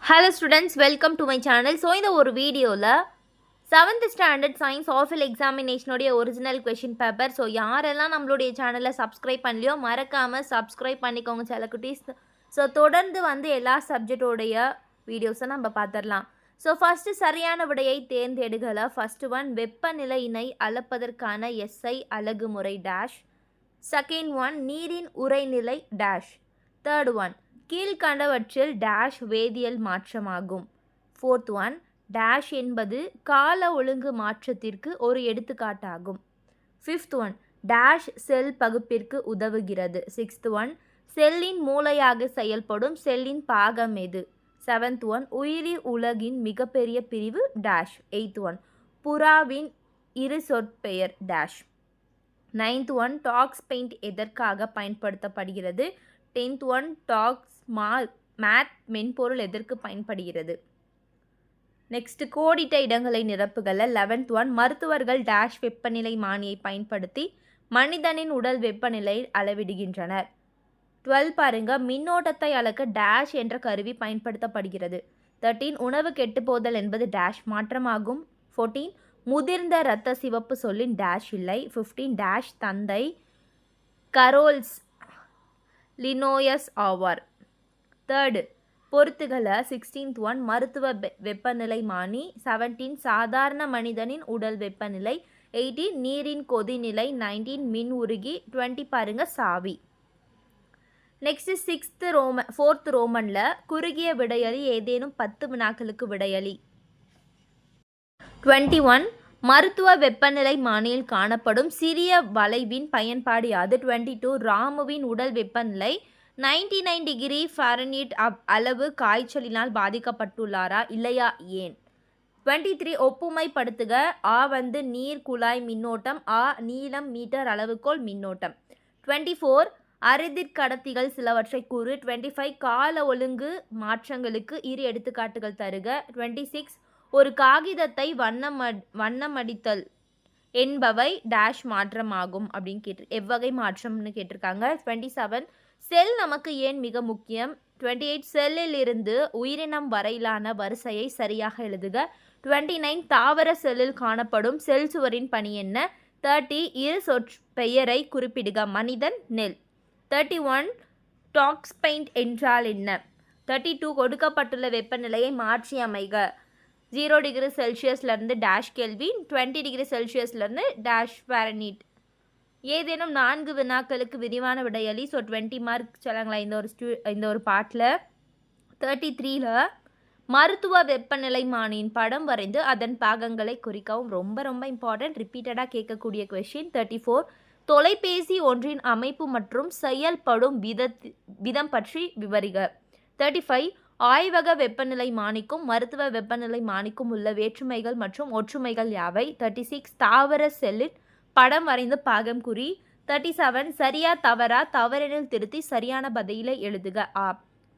Hello students, welcome to my channel. So இந்த ஒரு வீடியோவில் 7th standard science OFL examination உடைய original question paper. ஸோ யாரெல்லாம் நம்மளுடைய சேனலை சப்ஸ்கிரைப் பண்ணலையோ மறக்காமல் சப்ஸ்கிரைப் பண்ணிக்கோங்க செலக்குட்டீஸ். ஸோ தொடர்ந்து வந்து எல்லா சப்ஜெக்டோடைய வீடியோஸை நம்ம பார்த்துடலாம். ஸோ ஃபஸ்ட்டு சரியான விடையை தேர்ந்தெடுக்கல. ஃபஸ்ட்டு ஒன் வெப்பநிலையினை அளப்பதற்கான எஸ்ஐ அலகு முறை டேஷ். செகண்ட் ஒன் நீரின் உறைநிலை டேஷ். தேர்ட் ஒன் கீழ்கண்டவற்றில் டேஷ் வேதியியல் மாற்றமாகும். ஃபோர்த் ஒன் டேஷ் என்பது கால ஒழுங்கு மாற்றத்திற்கு ஒரு எடுத்துக்காட்டாகும். ஃபிஃப்த் ஒன் டேஷ் செல் பகுப்பிற்கு உதவுகிறது. சிக்ஸ்த் ஒன் செல்லின் மூளையாக செயல்படும் செல்லின் பாகம் எது. செவன்த் ஒன் உயிரி உலகின் மிகப்பெரிய பிரிவு டேஷ். எய்த் ஒன் புறாவின் இரு சொற்பெயர் டேஷ். நைன்த் ஒன் டாக்ஸ் பெயிண்ட் எதற்காக பயன்படுத்தப்படுகிறது. 10th ஒன் டாக்ஸ் மேத் மென்பொருள் எதற்கு பயன்படுகிறது. நெக்ஸ்ட் கோடிட்ட இடங்களை நிரப்புகள்ல 11th ஒன் மருத்துவர்கள் டேஷ் வெப்பநிலை மானியை பயன்படுத்தி மனிதனின் உடல் வெப்பநிலை அளவிடுகின்றனர். 12 பாருங்க மின்னோட்டத்தை அளக்க டேஷ் என்ற கருவி பயன்படுத்தப்படுகிறது. 13 உணவு கெட்டுப்போதல் என்பது டேஷ் மாற்றமாகும். 14 முதிர்ந்த இரத்த சிவப்பு சொல்லின் டேஷ் இல்லை. 15 டேஷ் தந்தை கரோல்ஸ் லினோயஸ் ஆவார். தேர்டு பொறுத்துகளை 16th ஒன் மருத்துவ வெப்பநிலை மானி. 17 சாதாரண மனிதனின் உடல் வெப்பநிலை. 18 நீரின் கொதிநிலை. 19 மின் உருகி. 20 பாருங்க சாவி. நெக்ஸ்ட் 4th ரோமனில் குறுகிய விடையளி ஏதேனும் 10 வினாக்களுக்கு விடையளி. 21 மருத்துவ வெப்பநிலை மானியில் காணப்படும் சிறிய வளைவின் பயன்பாடு யாது. 22 ராமுவின் உடல் வெப்பநிலை 99 டிகிரி ஃபாரன்ஹீட் அளவு காய்ச்சலினால் பாதிக்கப்பட்டுள்ளாரா இல்லையா ஏன். 23 ஒப்புமைப்படுத்துக. ஆ வந்து நீர் குழாய் மின்னோட்டம். ஆ நீளம் மீட்டர் அளவுகோல் மின்னோட்டம். 24 அறுதிற்கடத்திகள் சிலவற்றை கூறு. 25 கால ஒழுங்கு மாற்றங்களுக்கு இரு எடுத்துக்காட்டுகள் தருக. 26 ஒரு காகிதத்தை வண்ணமடித்தல் என்பவை டேஷ் மாற்றமாகும் அப்படின்னு எவ்வகை மாற்றம்னு கேட்டிருக்காங்க. 27 செல் நமக்கு ஏன் மிக முக்கியம். 28 செல்லில் இருந்து உயிரினம் வரையிலான வரிசையை சரியாக எழுதுக. 29 தாவர செல்லில் காணப்படும் செல் சுவரின் பணி என்ன. 30 இரு சொற்பெயரை குறிப்பிடுக. மனிதன் நெல். 31 டாக்ஸ் பெயிண்ட் என்றால் என்ன. 32 கொடுக்கப்பட்டுள்ள வெப்பநிலையை மாற்றி அமைக. 0 டிகிரி செல்சியஸ்லேருந்து டேஷ் கெல்வின். 20 டிகிரி செல்சியஸ்லேருந்து டேஷ் ஃபாரன்ஹீட். ஏதேனும் 4 வினாக்களுக்கு விரிவான விடையளி. ஸோ 20 மார்க் சொல்லுங்களா இந்த ஒரு பாட்டில். 33ல் மருத்துவ வெப்பநிலை மானியின் படம் வரைந்து அதன் பாகங்களை குறிக்கவும். ரொம்ப ரொம்ப இம்பார்ட்டன்ட், ரிப்பீட்டடாக கேட்கக்கூடிய கொஷின். 34 தொலைபேசி ஒன்றின் அமைப்பு மற்றும் செயல்படும் விதம் பற்றி விவரிக. 35 ஆய்வக வெப்பநிலை மானிக்கும் மருத்துவ வெப்பநிலை மானிக்கும் உள்ள வேற்றுமைகள் மற்றும் ஒற்றுமைகள் யாவை. 36 தாவர செல்லில் படம் வரைந்து பாகம் குறி. 37 சரியா தவறா தவறெனில் திருத்தி சரியான பதிலை எழுதுக. ஆ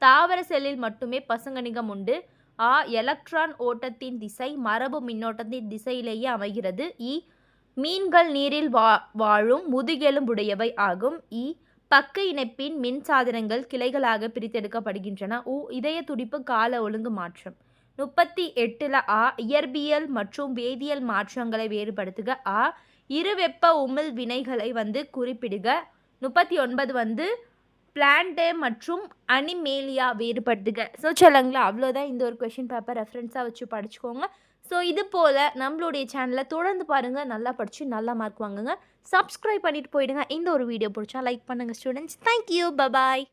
தாவர செல்லில் மட்டுமே பசுங்கணிகம் உண்டு. ஆ எலக்ட்ரான் ஓட்டத்தின் திசை மரபு மின்னோட்டத்தின் திசையிலேயே அமைகிறது. இ மீன்கள் நீரில் வாழும் முதுகெலும்புடையவை ஆகும். இ பக்க இணைப்பின் மின் சாதனங்கள் கிளைகளாக பிரித்தெடுக்கப்படுகின்றன. இதய துடிப்பு கால ஒழுங்கு மாற்றம். 38 ஆ இயற்பியல் மற்றும் வேதியியல் மாற்றங்களை வேறுபடுத்துக. ஆ இரு வெப்ப உமிழ் வினைகளை வந்து குறிப்பிடுக. 39 பிளான்டே மற்றும் அனிமேலியா வேறுபடுத்துக. ஸோ சொல்லுங்களா அவ்வளோதான் இந்த ஒரு கொஷின் பேப்பர் ரெஃபரன்ஸாக வச்சு படிச்சுக்கோங்க. ஸோ இது போல் நம்மளுடைய சேனலை தொடர்ந்து பாருங்கள், நல்லா படித்து நல்லா மார்க் வாங்குங்க. சப்ஸ்கிரைப் பண்ணிட்டு போயிடுங்க. இந்த ஒரு வீடியோ பிடிச்சா லைக் பண்ணுங்கள் ஸ்டூடெண்ட்ஸ். Thank you, bye bye.